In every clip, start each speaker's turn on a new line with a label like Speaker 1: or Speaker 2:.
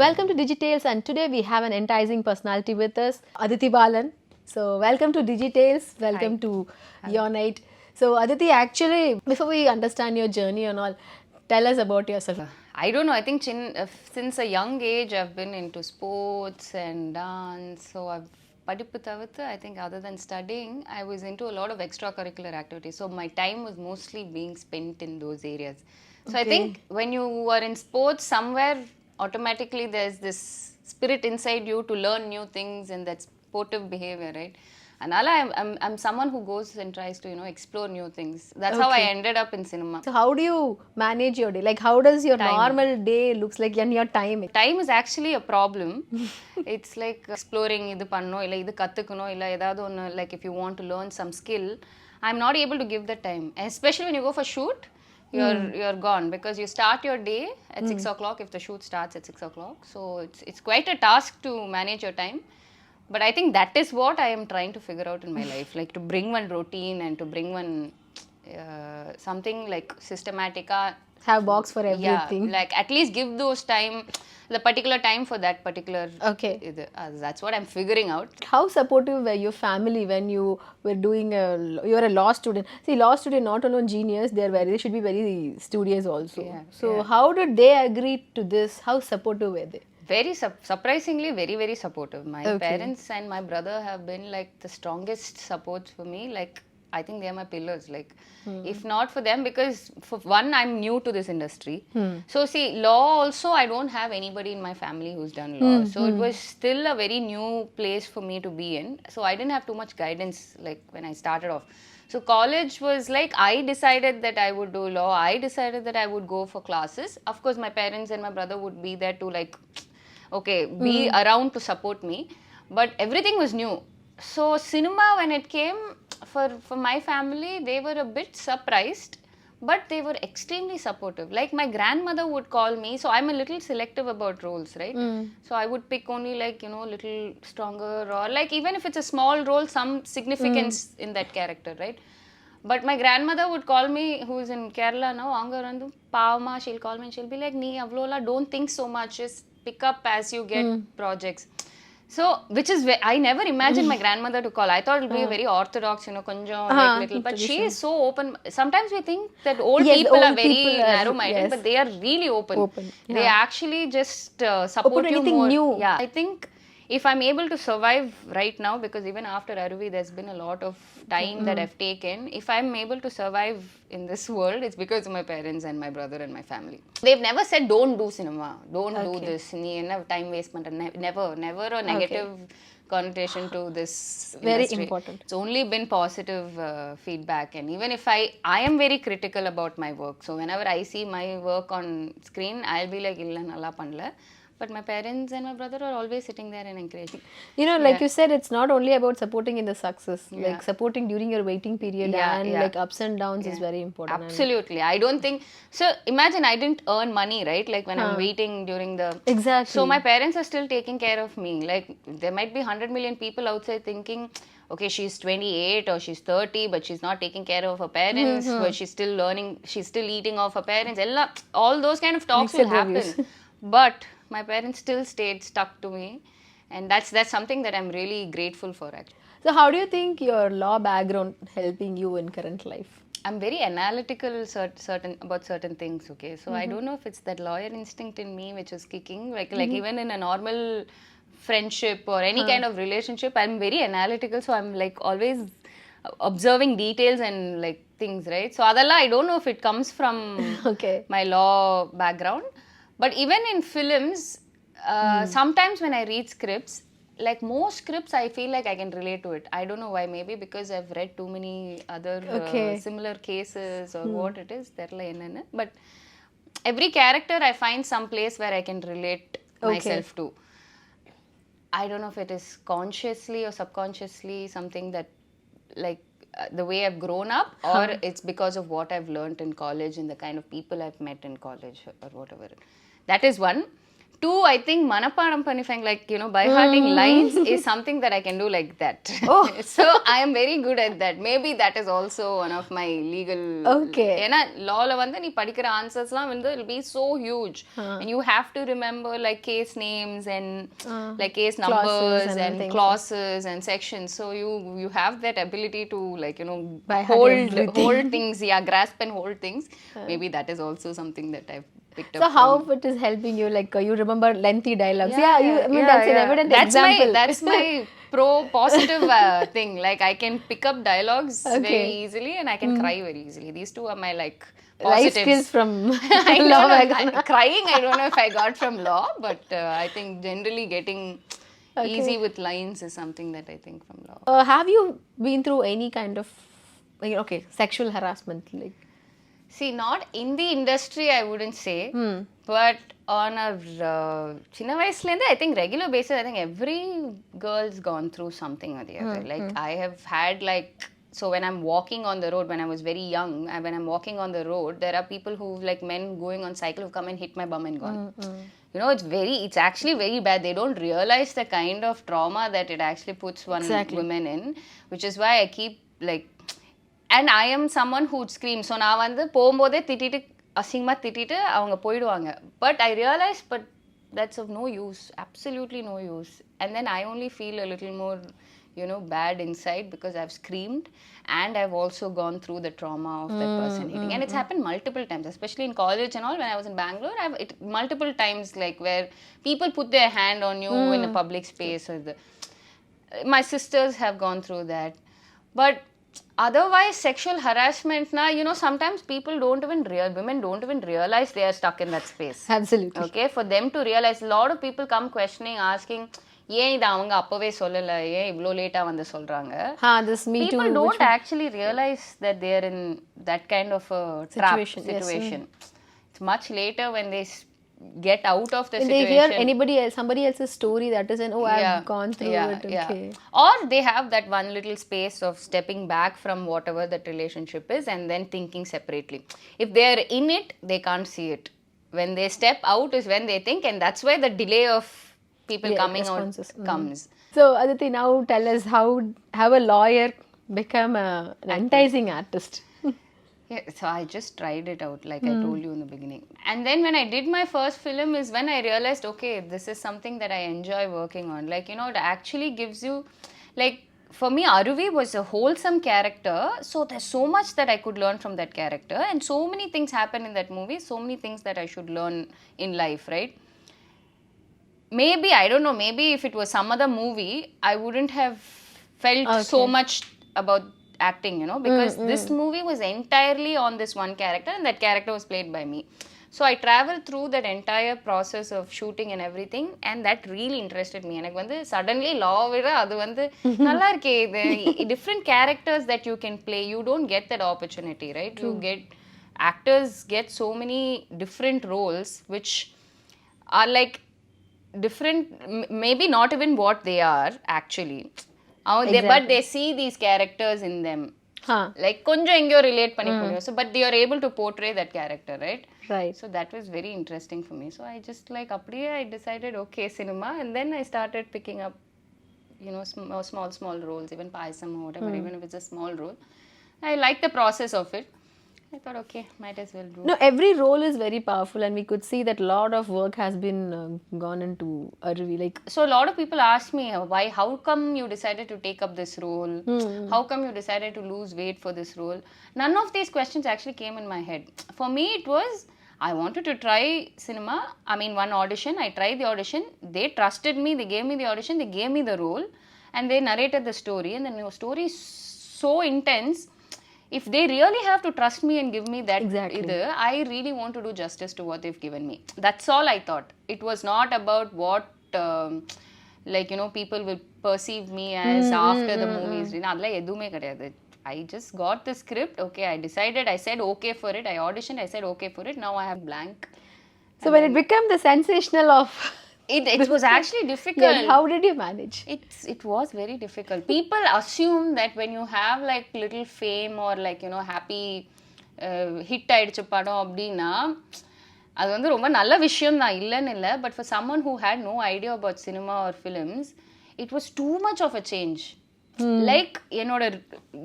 Speaker 1: Welcome to Digi-Tales, and today we have an enticing personality with us, Aditi Balan. So welcome to Digi-Tales, welcome to Eon8. So Aditi, actually, before we understand your journey and all, tell us about yourself.
Speaker 2: I don't know. I think since a young age, I've been into sports and dance. So படிப்பு தவிர்த்து, I think other than studying, I was into a lot of extracurricular activities. So my time was mostly being spent in those areas. So I think when you are in sports, somewhere automatically there's this spirit inside you to learn new things and that sportive behavior, right? And I'm someone who goes and tries to, explore new things. That's how I ended up in cinema.
Speaker 1: So how do you manage your day? Like how does your normal day looks like and your time?
Speaker 2: Time is actually a problem. It's like exploring idu panno illa idu kattukano illa edavadhu one, like if you want to learn some skill, I'm not able to give the time. Especially when you go for shoot, you're gone because you start your day at 6 o'clock if the shoot starts at 6 o'clock. So it's quite a task to manage your time. But I think that is what I am trying to figure out in my life, like to bring one routine and to bring one something like systematica.
Speaker 1: Have box for everything.
Speaker 2: Yeah, like at least give those time, the particular time for that particular.
Speaker 1: Okay.
Speaker 2: That's what I'm figuring out.
Speaker 1: How supportive were your family when you were doing you were a law student? See, law student not alone genius, they should be very studious also. How did they agree to this? How supportive were they?
Speaker 2: Very surprisingly very very supportive. My parents and my brother have been like the strongest supports for me. Like I think they are my pillars. Like if not for them, because for one, I'm new to this industry. So see, law also, I don't have anybody in my family who's done law. So it was still a very new place for me to be in. So I didn't have too much guidance like when I started off. So college was like, I decided that I would do law. I decided that I would go for classes. Of course, my parents and my brother would be there to like, be around to support me. But everything was new. So cinema, when it came, for my family, they were a bit surprised, but they were extremely supportive. Like my grandmother would call me, so I'm a little selective about roles, right? So I would pick only like, little stronger, or like even if it's a small role, some significance in that character, right? But my grandmother would call me, who's in Kerala now, Angarandu, Pavama, she'll call me and she'll be like, Nee, Avlola, don't think so much, just pick up as you get projects. So, which is, I never imagined my grandmother to call. I thought it would be very orthodox, konjo, like little, but she is so open. Sometimes we think that old people are very narrow-minded, but they are really open. They actually just support you more.
Speaker 1: New.
Speaker 2: Yeah, I think if I'm able to survive right now, because even after Aruvi, there's been a lot of time that I've taken. If I'm able to survive in this world, it's because of my parents and my brother and my family. They've never said, don't do cinema, don't do this, time waste. Never a negative connotation to this
Speaker 1: very
Speaker 2: industry.
Speaker 1: Important.
Speaker 2: It's only been positive feedback. And even if I am very critical about my work. So whenever I see my work on screen, I'll be like, illa nalla panla. But my parents and my brother are always sitting there and encouraging.
Speaker 1: Like you said, it's not only about supporting in the success. Like supporting during your waiting period and like ups and downs is very important.
Speaker 2: Absolutely. I don't think... So imagine I didn't earn money, right? Like when I'm waiting during the...
Speaker 1: Exactly.
Speaker 2: So my parents are still taking care of me. Like there might be 100 million people outside thinking, okay, she's 28 or she's 30, but she's not taking care of her parents, but she's still learning, she's still eating off her parents. All those kind of talks will happen. But my parents still stayed stuck to me, and that's something that I'm really grateful for actually.
Speaker 1: So how do you think your law background helping you in current life?
Speaker 2: I'm very analytical about certain things, okay? So I don't know if it's that lawyer instinct in me which is kicking, like even in a normal friendship or any kind of relationship, I'm very analytical, so I'm like always observing details and like things, right? So adalla, I don't know if it comes from my law background. But even in films, sometimes when I read scripts, like most scripts, I feel like I can relate to it. I don't know why. Maybe because I've read too many other similar cases or what it is. But every character, I find some place where I can relate myself to. I don't know if it is consciously or subconsciously something that like the way I've grown up, or it's because of what I've learned in college and the kind of people I've met in college or whatever. That is one. Two, I think manapadam panifang, like, by hearting lines is something that I can do like that.
Speaker 1: Oh.
Speaker 2: So I am very good at that. Maybe that is also one of my legal.
Speaker 1: Okay.
Speaker 2: ஏன்னா lawல வந்து நீ படிக்கிற answersலாம் வந்து will be so huge. And you have to remember like case names and like case numbers and clauses and sections. So you have that ability to like, hold things, grasp and hold things. Maybe that is also something that I've picked up.
Speaker 1: So how it is helping you? Like you remember lengthy dialogues? That's an evident example.
Speaker 2: That's my positive thing. Like I can pick up dialogues very easily and I can cry very easily. These two are my like positives.
Speaker 1: Life skills from
Speaker 2: law. Crying, I don't know if I got from law, but I think generally getting easy with lines is something that I think from law.
Speaker 1: Have you been through any kind of sexual harassment? Like,
Speaker 2: see, not in the industry, I wouldn't say, but on a chinna vayasulende, I think regular basis, I think every girl's gone through something or the other. Like I have had like, so when I'm walking on the road, when I was very young, and when I'm walking on the road, there are people who, like men going on cycle, who come and hit my bum and gone. It's actually very bad. They don't realize the kind of trauma that it actually puts one woman in, which is why I keep like, and I am someone who would scream. So நான் வந்து போகும்போதே திட்டிட்டு அசிங்கமா திட்டிட்டு அவங்க போயிடுவாங்க. But I realized, but that's of no use, absolutely no use. And then I only feel a little more, bad inside because I've screamed and I've also gone through the trauma of that person hitting. And it's happened multiple times, especially in college and all. When I was in Bangalore, multiple times, like where people put their hand on you in a public space. My sisters have gone through that. But otherwise, sexual harassment, sometimes women don't even realize they are stuck in that space.
Speaker 1: Absolutely.
Speaker 2: Okay, for them to realize, a lot of people come questioning, asking, ஏன் இது அவங்க அப்பவே சொல்லல, ஏன் இவ்ளோ லேட்டா வந்து சொல்றாங்க. People don't actually realize that they are in that kind of a situation. It's much later when they get out of the situation.
Speaker 1: They hear somebody else's story that is I've gone through it. Okay.
Speaker 2: Or they have that one little space of stepping back from whatever that relationship is and then thinking separately. If they are in it, they can't see it. When they step out is when they think, and that's where the delay of people coming out comes.
Speaker 1: So Aditi, now tell us how a lawyer become an enticing artist.
Speaker 2: Yeah, so I just tried it out, like I told you in the beginning. And then when I did my first film is when I realized, okay, this is something that I enjoy working on. Like, it actually gives you, like, for me, Aruvi was a wholesome character. So there's so much that I could learn from that character. And so many things happen in that movie, so many things that I should learn in life, right? Maybe, I don't know, maybe if it was some other movie, I wouldn't have felt so much about acting, because this movie was entirely on this one character and that character was played by me. So I traveled through that entire process of shooting and everything, and that really interested me. எனக்கு வந்து suddenly law விட அது வந்து நல்லா இருக்கே, different characters that you can play. You don't get that opportunity, right? Actors get so many different roles which are like different, maybe not even what they are actually. But they see these characters in them. Like konja engyo relate panni podiyo. So but they are able to portray that character, right? So that was very interesting for me. So I just like I decided, okay, cinema, and then I started picking up small roles, even Paisam or whatever, even if it's a small role. I like the process of it. I thought, okay, might as well do.
Speaker 1: No, every role is very powerful, and we could see that a lot of work has been gone into Aruvi. Like,
Speaker 2: so a lot of people ask me, how come you decided to take up this role? How come you decided to lose weight for this role? None of these questions actually came in my head. For me, it was, I wanted to try cinema. I mean, one audition. I tried the audition. They trusted me. They gave me the audition. They gave me the role, and they narrated the story. And the story is so intense. If they really have to trust me and give me that, I really want to do justice to what they've given me. That's all I thought. It was not about what, people will perceive me as after the movies. I just got the script. Okay, I decided. I said okay for it. I auditioned. I said okay for it. Now I have blank.
Speaker 1: So when it became the sensational of...
Speaker 2: It was actually difficult.
Speaker 1: Yeah, how did you manage?
Speaker 2: It was very difficult. People assume that when you have like little fame or like happy hit aidichu padam abdina, அது வந்து ரொம்ப நல்ல விஷயம் தான், இல்லைன்னு இல்லை. But for some who had no idea about cinema or films, it was too much of a change. Like என்னோட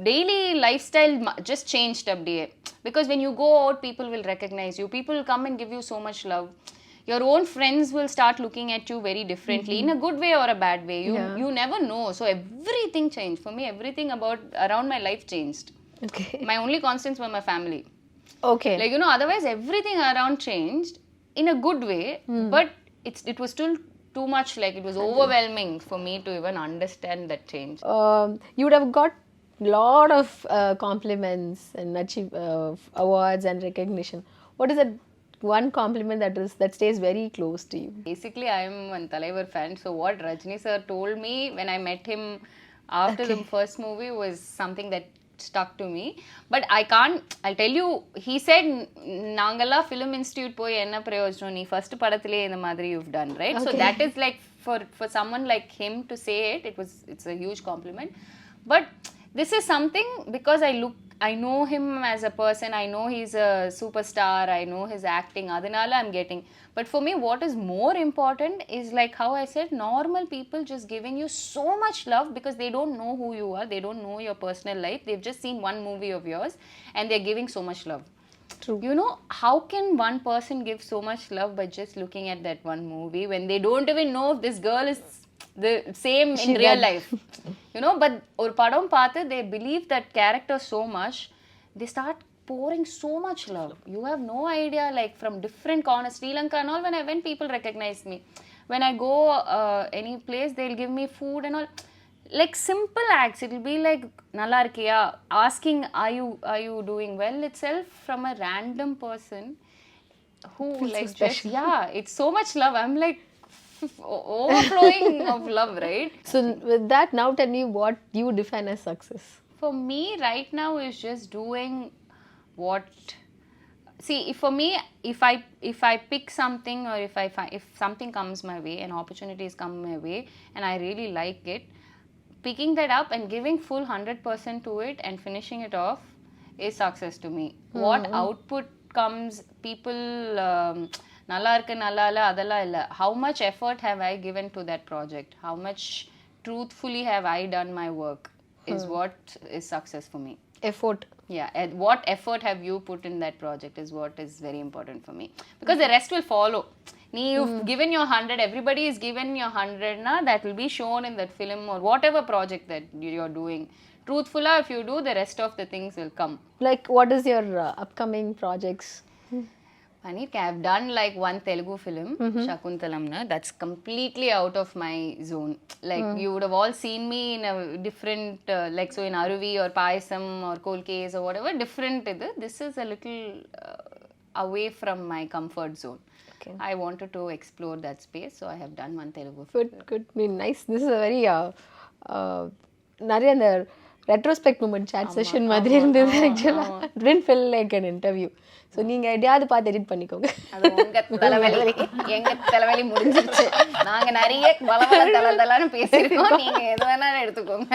Speaker 2: daily life style just changed அப்படியே. Because when you go out, people will recognise you, people come and give you so much love. Your own friends will start looking at you very differently, in a good way or a bad way. You never know. So everything changed for me. Everything about around my life changed.
Speaker 1: Okay.
Speaker 2: My only constants were my family.
Speaker 1: Okay.
Speaker 2: Like, you know, otherwise everything around changed in a good way, but it was still too much, like it was overwhelming for me to even understand that change.
Speaker 1: You would have got lot of compliments and awards and recognition. What is that one compliment that stays very close to you?
Speaker 2: Basically, I am a Talaivar fan. So what Rajni sir told me when I met him after the first movie was something that stuck to me. But I'll tell you, he said, Nangala Film Institute poi enna prayojano, nee first padathile indha madri you've done, right? Okay. So that is like for someone like him to say it's a huge compliment. But this is something because I know him as a person, I know he's a superstar, I know his acting, adanala I'm getting. But for me, what is more important is like how I said, normal people just giving you so much love because they don't know who you are, they don't know your personal life, they've just seen one movie of yours and they're giving so much love.
Speaker 1: True.
Speaker 2: You know, how can one person give so much love by just looking at that one movie when they don't even know if this girl is the same in real life? You know, but or padam paathu, they believe that character so much, they start pouring so much love. You have no idea, like from different corners, Sri Lanka and all, when I went, people recognize me. When I go any place, they'll give me food and all. Like simple acts, it'll be like nalla irkiya, asking are you doing well itself from a random person who like
Speaker 1: so
Speaker 2: just, yeah, it's so much love. I'm like overflowing of love, right?
Speaker 1: So with that, now tell me what you define as success.
Speaker 2: For me right now is just doing what, see, for me, if I pick something or if something comes my way, an opportunities come my way and I really like it, picking that up and giving full 100% to it and finishing it off is success to me. What output comes, people nalla irukku nalla illa adalla illa, how much effort have I given to that project, how much truthfully have I done my work is what is success for me.
Speaker 1: Effort.
Speaker 2: Yeah, what effort have you put in that project is what is very important for me, because the rest will follow. You've given your 100, everybody is given your 100 na, that will be shown in that film or whatever project that you're doing. Truthfully, if you do, the rest of the things will come.
Speaker 1: Like, what is your upcoming projects?
Speaker 2: Anik, I've done like one Telugu film, Shakuntalamna, that's completely out of my zone. Like you would have all seen me in a different, like so in Aruvi or Payasam or Kolkes or whatever, different. This is a little away from my comfort zone. Okay. I wanted to explore that space, so I have done one Telugu film.
Speaker 1: Good. I mean, nice. This is a very நிறைய அந்த retrospect moment chat session மாதிரி இருந்தது actually. Didn't feel like an interview. So நீங்க எதையாவது பார்த்து edit பண்ணிக்கோங்க.
Speaker 2: அது உங்க தலைவலி, எங்க தலைவலி முடிஞ்சிருச்சு. நாங்க நிறைய பலவல தலதலன்னு பேசியிருக்கோம், நீங்க எது வேணாலும் எடுத்துக்கோங்க.